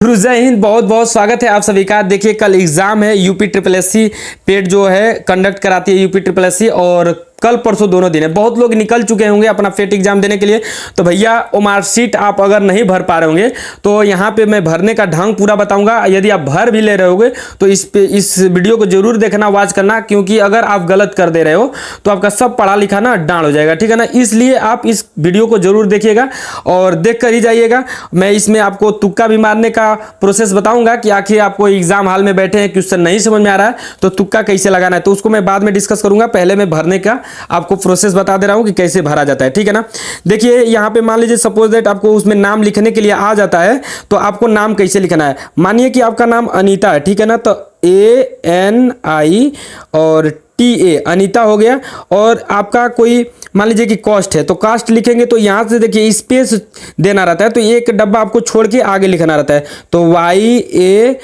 गुरु जय हिंद। बहुत बहुत स्वागत है आप सभी का। देखिए कल एग्जाम है, यूपी ट्रिपल एससी पेड जो है कंडक्ट कराती है यूपी ट्रिपल एससी, और कल परसों दोनों दिन है। बहुत लोग निकल चुके होंगे अपना फेट एग्जाम देने के लिए। तो भैया वो मार्कशीट आप अगर नहीं भर पा रहे होंगे तो यहाँ पे मैं भरने का ढंग पूरा बताऊंगा। यदि आप भर भी ले रहे होगे तो इस वीडियो को जरूर देखना, वॉच करना, क्योंकि अगर आप गलत कर दे रहे हो तो आपका सब पढ़ा लिखा ना डांड हो जाएगा, ठीक है ना। इसलिए आप इस वीडियो को जरूर देखिएगा और देख कर ही जाइएगा। मैं इसमें आपको तुक्का भी मारने का प्रोसेस बताऊंगा कि आखिर आपको एग्जाम हॉल में बैठे हैं, क्वेश्चन नहीं समझ में आ रहा है तो तुक्का कैसे लगाना है, तो उसको मैं बाद में डिस्कस करूंगा। पहले मैं भरने का आपको प्रोसेस बता दे रहा हूं कि कैसे भरा जाता है, ठीक है ना। देखिए यहां पे मान लीजिए सपोज दैट आपको उसमें नाम लिखने के लिए आ जाता है, तो आपको नाम कैसे लिखना है। मानिए कि आपका नाम अनीता है, ठीक है ना, तो ANI और TA अनीता हो गया। और आपका कोई मान लीजिए कि कॉस्ट है तो कास्ट लिखेंगे, तो यहां से देखिए स्पेस देना रहता है, तो एक डब्बा आपको छोड़ के आगे लिखना रहता है। तो YADAB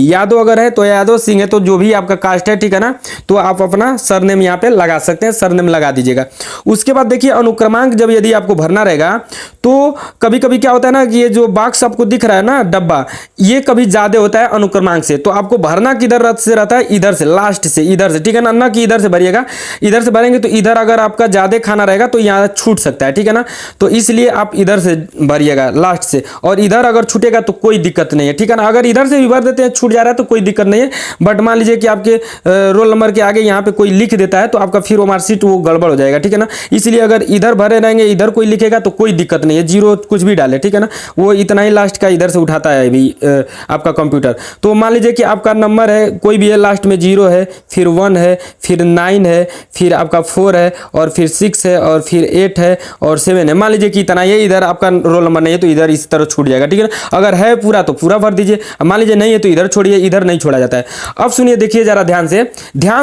यादव अगर है तो यादव, सिंह है तो जो भी आपका कास्ट है, ठीक है ना, तो आप अपना सरनेम यहाँ पे लगा सकते हैं, सरनेम लगा दीजिएगा। उसके बाद देखिए अनुक्रमांक जब यदि आपको भरना रहेगा तो कभी कभी क्या होता है ना कि ये जो बॉक्स आपको दिख रहा है ना डब्बा, ये कभी ज्यादा होता है अनुक्रमांक से, तो आपको भरना किधर से रहता है, इधर से, लास्ट से, इधर से, ठीक है ना कि इधर से भरिएगा। इधर से भरेंगे तो इधर अगर आपका ज्यादा खाना रहेगा तो यहाँ छूट सकता है, ठीक है ना, तो इसलिए आप इधर से भरिएगा लास्ट से। और इधर अगर छूटेगा तो कोई दिक्कत नहीं है, ठीक है ना। अगर इधर से भी भर देते हैं छूट जा रहा है तो कोई दिक्कत नहीं है। बट मान लीजिए कि आपके रोल नंबर के आगे यहाँ पे कोई लिख देता है तो आपका फिर वो मार्कशीट वो गड़बड़ हो जाएगा, ठीक है ना। इसलिए अगर इधर भरे रहेंगे, इधर कोई लिखेगा तो कोई दिक्कत नहीं है, जीरो कुछ भी डाले, ठीक है ना, वो इतना ही लास्ट का इधर से उठाता है अभी आपका कंप्यूटर। तो मान लीजिए कि आपका नंबर है कोई भी है, लास्ट में 0 है, फिर 1 है, फिर 9 है, फिर आपका 4 है, और फिर 6 है, और फिर 8 है, और 7 है। मान लीजिए कि इतना ये इधर आपका रोल नंबर नहीं है तो इधर इस तरह छूट जाएगा, ठीक है ना। अगर है पूरा तो पूरा भर दीजिए, मान लीजिए नहीं है तो इधर छोड़िए, इधर नहीं छोड़ा जाता है। अब सुनिए, देखिए जरा ध्यान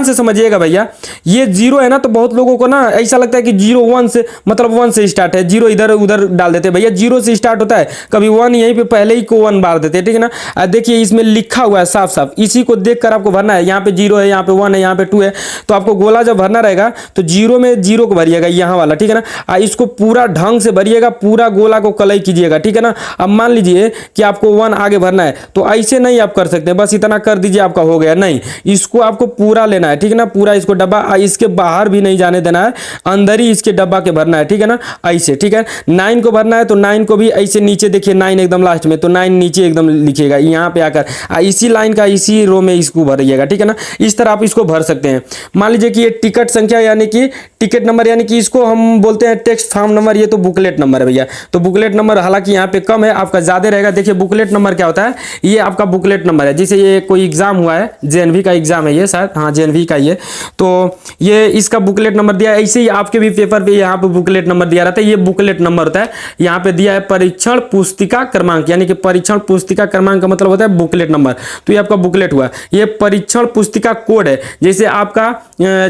से समझिएगा भैया। ये 0 है ना, तो बहुत लोगों को ना ऐसा लगता है कि 0 1 से मतलब 1 से स्टार्ट है, 0 इधर उधर डाल देते हैं। भैया 0 से स्टार्ट होता है, कभी 1 यहीं पे पहले ही को 1 बार देते हैं, ठीक है ना। देखिए इसमें लिखा हुआ है साफ साफ, इसी को देखकर आपको भरना है। यहाँ पे 0 है, यहाँ पे 1 है, यहाँ पे 2 है, तो आपको गोला जब भरना रहेगा तो 0 में 0 को भरिएगा, यहाँ वाला, ठीक है ना। इसको पूरा ढंग से भरिएगा, पूरा गोला को कलई कीजिएगा, ठीक है ना। अब मान लीजिए कि आपको 1 आगे भरना है तो ऐसे नहीं आप कर सकते, बस इतना कर दीजिए आपका हो गया, नहीं, इसको आपको पूरा लेना है, ठीक है ना। पूरा इसको डब्बा इसके बाहर भी नहीं जाने देना है, अंदर ही इसके डब्बा के भरना है, ठीक है ना, ऐसे, ठीक है। 9 को भरना है तो 9 को भी ऐसे नीचे देखिए, 9 एकदम लास्ट में, तो 9 नीचे एकदम लिखिएगा यहाँ पे आकर, इसी लाइन का इसी रो में इसको भरिएगा, ठीक है ना। इस तरह आप इसको भर सकते हैं। मान लीजिए कि ये टिकट संख्या यानी कि टिकट नंबर, यानी कि इसको हम बोलते हैं टेक्स्ट फॉर्म नंबर, ये तो बुकलेट नंबर है भैया। तो बुकलेट नंबर हालांकि यहाँ पे कम है, आपका ज्यादा रहेगा। देखिए बुकलेट नंबर क्या होता है, ये आपका बुकलेट नंबर है। जैसे ये कोई एग्जाम हुआ है, JNV का एग्जाम है ये शायद, हाँ JNV का ये, तो ये इसका बुकलेट नंबर दिया है। ऐसे ही आपके भी पेपर पे यहाँ पे बुकलेट नंबर दिया रहता है, ये बुकलेट नंबर होता है। यहाँ पे दिया है परीक्षण पुस्तिका क्रमांक, यानी कि परीक्षण पुस्तिका क्रमांक का मतलब होता है बुकलेट नंबर, तो ये आपका बुकलेट हुआ। ये परीक्षण पुस्तिका कोड है। जैसे आपका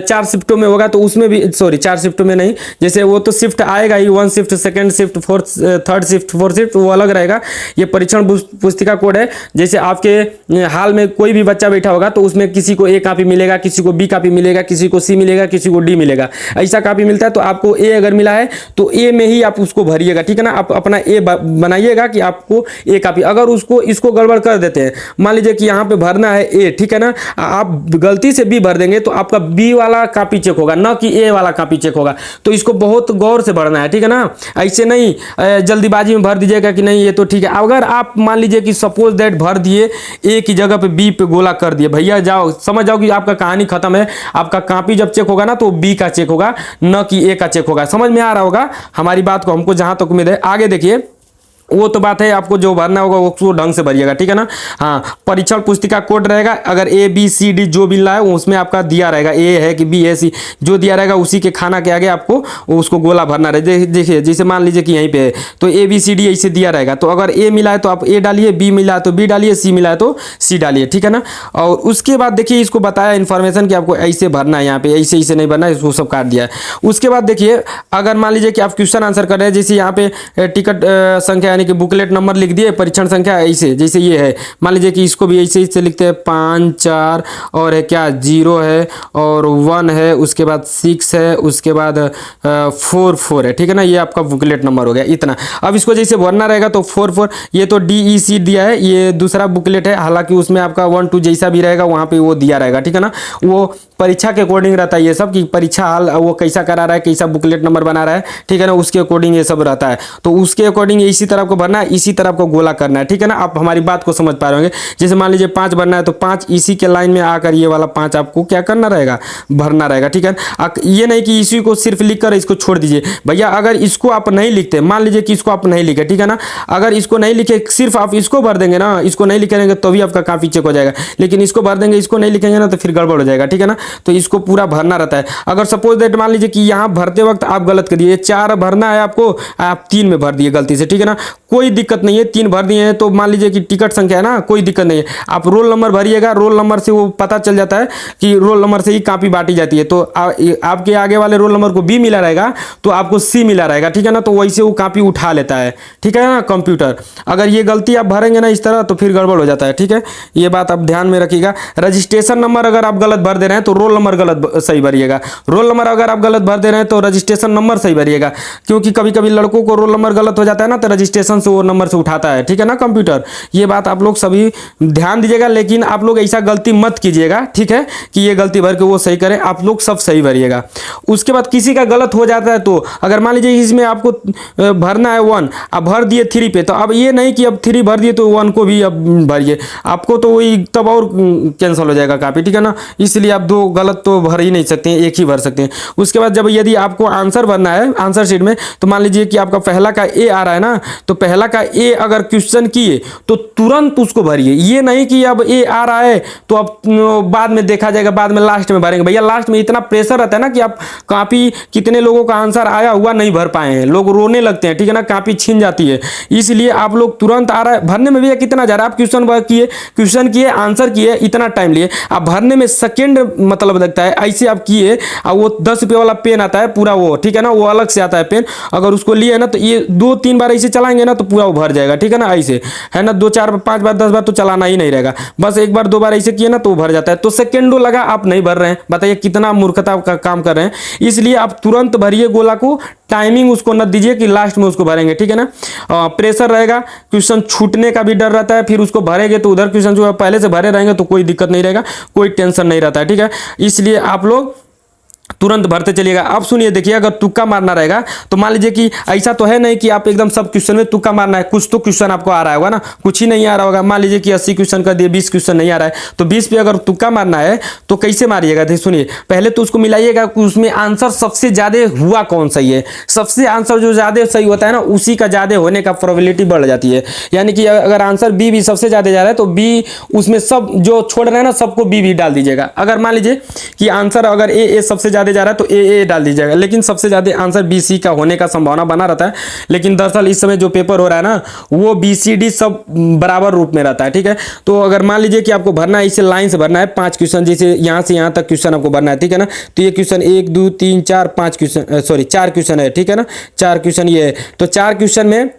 4 शिफ्टों में होगा तो उसमें भी, सॉरी 4 शिफ्टों में नहीं, जैसे वो तो शिफ्ट आएगा ही, 1 shift, 2nd shift, 4th, 3rd shift, 4th shift, वो अलग रहेगा। ये परीक्षण पुस्तिका कोड है। जैसे आपके हाल में कोई भी बच्चा बैठा होगा तो उसमें किसी को A कॉपी मिलेगा, किसी को B कॉपी मिलेगा, किसी को C मिलेगा, किसी को D मिलेगा, ऐसा कॉपी मिलता है। तो आपको A अगर मिला है तो A में ही आप उसको भरिएगा, ठीक है ना। आप अपना A बनाइएगा कि आपको A कॉपी। अगर उसको इसको गड़बड़ कर देते हैं, मान लीजिए कि यहाँ पे भरना है A, ठीक है ना, आप गलती से B भर देंगे तो आपका B वाला कॉपी चेक होगा, ना कि A वाला कॉपी चेक होगा। तो इसको बहुत गौर से भरना है, ठीक है ना। ऐसे नहीं जल्दीबाजी में भर दीजिएगा कि नहीं ये तो ठीक है। अगर आप मान लीजिए कि सपोज दैट भर दिए A की जगह पे B पे गोला कर दिए, भैया जाओ समझ जाओ कि आपका कहानी खत्म है। आपका कॉपी जब चेक होगा ना तो B का चेक होगा, न कि A का चेक होगा। समझ में आ रहा होगा हमारी बात को, हमको जहां तक उम्मीद है। आगे देखिए, वो तो बात है, आपको जो भरना होगा वो ढंग से भरिएगा, ठीक है ना। हाँ, परीक्षण पुस्तिका कोड रहेगा। अगर ABCD जो मिल रहा है उसमें आपका दिया रहेगा, A है कि B है, C जो दिया रहेगा उसी के खाना के आगे आपको उसको गोला भरना रहे। देखिए जैसे मान लीजिए कि यहीं पे है तो ABCD ऐसे दिया रहेगा, तो अगर A मिला है तो आप A डालिए, B मिला है तो B डालिए, C मिला है तो C डालिए, ठीक है ना। और उसके बाद देखिए इसको बताया इन्फॉर्मेशन कि आपको ऐसे भरना है, यहाँ पे ऐसे नहीं भरना है, इसको सब काट दिया है। उसके बाद देखिए अगर मान लीजिए कि आप क्वेश्चन आंसर कर रहे हैं, जैसे यहाँ पे टिकट संख्या यानी कि बुकलेट नंबर लिख दिए, परीक्षण संख्या ऐसे जैसे ये है, मान लीजिए कि इसको भी ऐसे इससे लिखते हैं 5 4 और है क्या 0 है और 1 है, उसके बाद 6 है, उसके बाद 4 4 है, ठीक है ना। ये आपका बुकलेट नंबर हो गया इतना। अब इसको जैसे भरना रहेगा तो 4 4 ये तो DEC दिया है, ये दूसरा बुकलेट है, हालांकि उसमें आपका 1 2 जैसा भी रहेगा वहाँ पे वो दिया रहेगा, ठीक है ना। वो परीक्षा के अकॉर्डिंग रहता है ये सब, कि परीक्षा हाल वो कैसा करा रहा है, कैसा बुकलेट नंबर बना रहा है, ठीक है ना, उसके अकॉर्डिंग ये सब रहता है। तो उसके अकॉर्डिंग इसी तरह आपको भरना है, इसी तरह आपको गोला करना है, ठीक है ना। आप हमारी बात को समझ पा रहे होंगे। जैसे मान लीजिए 5 भरना है तो 5 इसी के लाइन में आकर ये वाला 5 आपको क्या करना रहेगा, भरना रहेगा, ठीक है। ये नहीं कि इसी को सिर्फ लिख कर इसको छोड़ दीजिए भैया। अगर इसको आप नहीं लिखते, मान लीजिए कि इसको आप नहीं लिखे, ठीक है ना, अगर इसको नहीं लिखे सिर्फ आप इसको भर देंगे ना, इसको नहीं लिखेंगे तो भी आपका कॉपी चेक हो जाएगा, लेकिन इसको भर देंगे, इसको नहीं लिखेंगे ना तो फिर गड़बड़ हो जाएगा, ठीक है ना। तो इसको पूरा भरना रहता है। अगर सपोज दैट मान लीजिए कि यहाँ भरते वक्त आप गलत कर दिए, 4 भरना है आपको, आप 3 में भर दिए गलती से, ठीक है ना, कोई दिक्कत नहीं है। 3 भर दिए हैं तो मान लीजिए कि टिकट संख्या है ना, कोई दिक्कत नहीं है। आप रोल नंबर भरिएगा, रोल नंबर से वो पता चल जाता है कि रोल नंबर से ही कॉपी बांटी जाती है। तो आपके आगे वाले रोल नंबर को B मिला रहेगा तो आपको C मिला रहेगा, ठीक है ना। तो वैसे वो कॉपी उठा लेता है, ठीक है ना कंप्यूटर। अगर ये गलती आप भरेंगे ना इस तरह तो फिर गड़बड़ हो जाता है, ठीक है। ये बात आप ध्यान में रखिएगा। रजिस्ट्रेशन नंबर अगर आप गलत भर दे रहे हैं तो रोल नंबर गलत सही भरिएगा, रोल नंबर अगर आप गलत भर दे रहे हैं तो रजिस्ट्रेशन नंबर सही भरिएगा, क्योंकि कभी कभी लड़कों को रोल नंबर गलत हो जाता है ना तो रजिस्ट्रेशन से वो नंबर से उठाता है, ठीक है ना कंप्यूटर। ये बात आप लोग सभी ध्यान दीजिएगा, लेकिन आप लोग ऐसा गलती मत कीजिएगा, ठीक है, कि ये गलती भर के वो सही करे। आप लोग सब सही भरिएगा। उसके बाद किसी का गलत हो जाता है तो अगर मान लीजिए इसमें आपको भरना है 1, आप भर दिए 3 पे, तो अब ये नहीं कि अब 3 भर दिए तो 1 को भी अब भरिए, आपको तो वही तब और कैंसिल हो जाएगा कॉपी, ठीक है ना। इसलिए आप 2 गलत तो भर ही नहीं सकते हैं, एक ही भर सकते हैं। उसके बाद जब यदि आपको आंसर भरना है आंसर शीट में, तो मान लीजिए कि आपका पहला का A आ रहा है ना, तो पहला का A अगर क्वेश्चन किए तो तुरंत उसको भरिए। ये नहीं कि अब A आ रहा है तो अब बाद में देखा जाएगा, बाद में लास्ट में भरेंगे। भैया लास्ट में इतना प्रेशर रहता है ना कि आप कॉपी कितने लोगों का आंसर आया हुआ नहीं भर पाए हैं, लोग रोने लगते हैं, ठीक है ना, कॉपी छीन जाती है। इसलिए आप लोग तुरंत आ रहा है भरने में। भैया कितना जा रहा है, आप क्वेश्चन किए आंसर किए, इतना टाइम लिए, आप भरने में सेकेंड मतलब लगता है। ऐसे आप किए और वो 10 रुपये वाला पेन आता है पूरा वो, ठीक है ना, वो अलग से आता है पेन, अगर उसको लिए ना तो ये 2-3 बार ऐसे चलाएंगे ना तो पूरा वो भर जाएगा, ठीक है ना। ऐसे है ना, 2 4 5 बार 10 बार तो चलाना ही नहीं रहेगा, बस 1 बार 2 बार ऐसे किए ना तो भर जाता है। तो सेकेंडों लगा आप नहीं भर रहे हैं, बताइए कितना मूर्खता का काम कर रहे हैं। इसलिए आप तुरंत भरिए गोला को, टाइमिंग उसको न दीजिए कि लास्ट में उसको भरेंगे, ठीक है ना। प्रेशर रहेगा, क्वेश्चन छूटने का भी डर रहता है, फिर उसको भरेंगे तो उधर क्वेश्चन जो पहले से भरे रहेंगे तो कोई दिक्कत नहीं रहेगा, कोई टेंशन नहीं रहता है, ठीक है। इसलिए आप लोग तुरंत भरते चलिएगा। अब सुनिए, देखिए अगर तुक्का मारना रहेगा तो मान लीजिए कि ऐसा तो है नहीं कि आप एकदम सब क्वेश्चन में तुक्का मारना है, कुछ तो क्वेश्चन आपको आ रहा होगा ना, कुछ ही नहीं आ रहा होगा। मान लीजिए कि 80 क्वेश्चन कर दिए, 20 क्वेश्चन नहीं आ रहा है, तो 20 पे अगर तुक्का मारना है तो कैसे मारिएगा, देखिए सुनिए, पहले तो उसको मिलाइएगा कि उसमें आंसर सबसे ज्यादा हुआ कौन सही है। सबसे आंसर जो ज्यादा सही होता है ना, उसी का ज्यादा होने का प्रोबेबिलिटी बढ़ जाती है। यानी कि अगर आंसर बी भी सबसे ज्यादा जा रहा है तो बी उसमें सब जो छोड़ रहे हैं ना सबको बी भी डाल दीजिएगा। अगर मान लीजिए कि आंसर अगर ए सबसे ज्यादा जा रहा है तो ए डाल दीजिएगा, लेकिन सबसे ज्यादा आंसर बी सी का होने का संभावना बना रहता है। लेकिन दरअसल इस समय जो पेपर हो रहा है ना वो बी सी डी सब बराबर रूप में रहता है, ठीक है। तो अगर मान लीजिए कि आपको भरना है, इसे लाइन से भरना है 5 क्वेश्चन, जैसे यहाँ से यहाँ तक क्वेश्चन आपको भरना है, ठीक है ना। तो ये क्वेश्चन 1 2 3 4 5 क्वेश्चन, सॉरी 4 क्वेश्चन है, ठीक है ना, 4 क्वेश्चन ये है। तो 4 क्वेश्चन में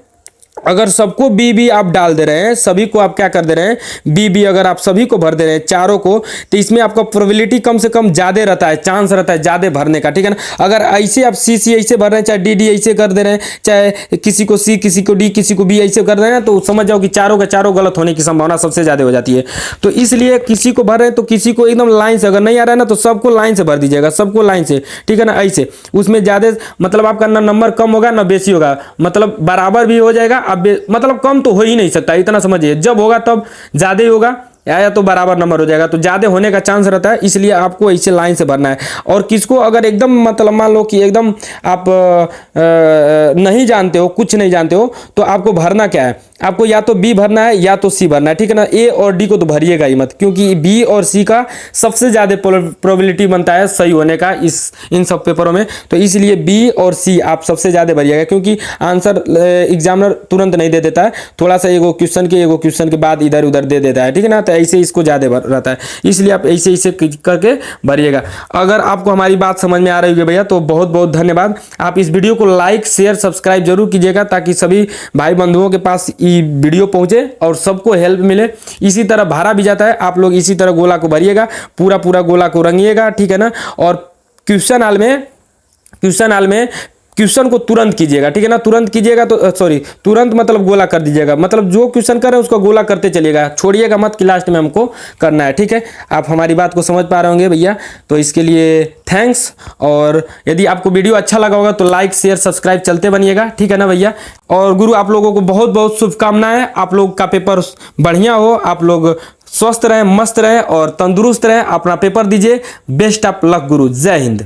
अगर सबको बी बी आप डाल दे रहे हैं, सभी को आप क्या कर दे रहे हैं बी बी, अगर आप सभी को भर दे रहे हैं चारों को, तो इसमें आपका प्रोबेबिलिटी कम से कम ज्यादा रहता है, चांस रहता है ज्यादा भरने का, ठीक है ना। अगर ऐसे आप सी सी ऐसे भर रहे हैं, चाहे डी डी ऐसे कर दे रहे हैं, चाहे किसी को सी किसी को डी किसी को बी ऐसे कर रहे हैं, तो समझ जाओ कि चारों का चारों गलत होने की संभावना सबसे ज्यादा हो जाती है। तो इसलिए किसी को भर रहे हैं तो किसी को एकदम लाइन से, अगर नहीं आ रहा है ना तो सबको लाइन से भर दीजिएगा, सबको लाइन से, ठीक है ना। ऐसे उसमें ज्यादा मतलब आपका ना नंबर कम होगा ना बेसी होगा, मतलब बराबर भी हो जाएगा। अब मतलब कम तो हो ही नहीं सकता, इतना समझिए, जब होगा तब ज्यादा ही होगा या तो बराबर नंबर हो जाएगा, तो ज्यादा होने का चांस रहता है। इसलिए आपको ऐसे लाइन से भरना है। और किसको अगर एकदम मतलब मान लो कि एकदम आप नहीं जानते हो, कुछ नहीं जानते हो, तो आपको भरना क्या है, आपको या तो बी भरना है या तो सी भरना है, ठीक है ना। ए और डी को तो भरिएगा ही मत, क्योंकि बी और सी का सबसे ज़्यादा प्रोबेबिलिटी बनता है सही होने का इन सब पेपरों में। तो इसलिए बी और सी आप सबसे ज़्यादा भरिएगा, क्योंकि आंसर एग्जामिनर तुरंत नहीं दे देता है, थोड़ा सा एगो क्वेश्चन के बाद इधर उधर दे देता है, ठीक है ना। तो ऐसे इसको ज़्यादा रहता है, इसलिए आप ऐसे ऐसे करके भरिएगा। अगर आपको हमारी बात समझ में आ रही है भैया तो बहुत बहुत धन्यवाद। आप इस वीडियो को लाइक शेयर सब्सक्राइब जरूर कीजिएगा, ताकि सभी भाई बंधुओं के पास ये वीडियो पहुंचे और सबको हेल्प मिले। इसी तरह भरा भी जाता है, आप लोग इसी तरह गोला को भरिएगा, पूरा पूरा गोला को रंगिएगा, ठीक है ना। और क्वेश्चन हाल में क्वेश्चन को तुरंत कीजिएगा, ठीक है ना। तुरंत कीजिएगा तो तुरंत मतलब गोला कर दीजिएगा, मतलब जो क्वेश्चन कर रहे हैं उसको गोला करते चलिएगा, छोड़िएगा मत कि लास्ट में हमको करना है, ठीक है। आप हमारी बात को समझ पा रहे होंगे भैया, तो इसके लिए थैंक्स। और यदि आपको वीडियो अच्छा लगा होगा तो लाइक शेयर सब्सक्राइब चलते बनिएगा, ठीक है ना भैया। और गुरु आप लोगों को बहुत बहुत शुभकामनाएं, आप लोग का पेपर बढ़िया हो, आप लोग स्वस्थ रहें, मस्त रहें और तंदुरुस्त रहें, अपना पेपर दीजिए। बेस्ट ऑफ लक गुरु, जय हिंद।